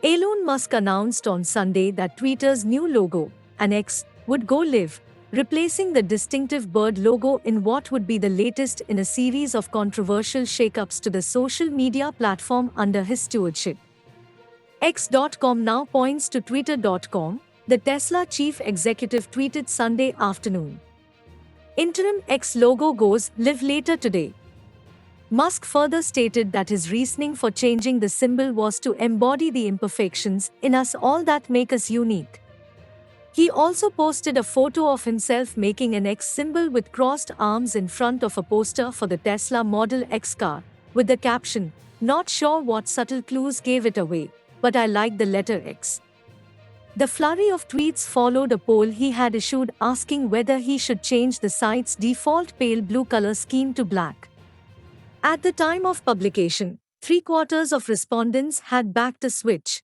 Elon Musk announced on Sunday that Twitter's new logo, an X, would go live, replacing the distinctive bird logo in what would be the latest in a series of controversial shakeups to the social media platform under his stewardship. X.com now points to Twitter.com, the Tesla chief executive tweeted Sunday afternoon. Interim X logo goes live later today. Musk further stated that his reasoning for changing the symbol was to embody the imperfections in us all that make us unique. He also posted a photo of himself making an X symbol with crossed arms in front of a poster for the Tesla Model X car, with the caption, "Not sure what subtle clues gave it away, but I like the letter X." The flurry of tweets followed a poll he had issued asking whether he should change the site's default pale blue color scheme to black. At the time of publication, three-quarters of respondents had backed a switch.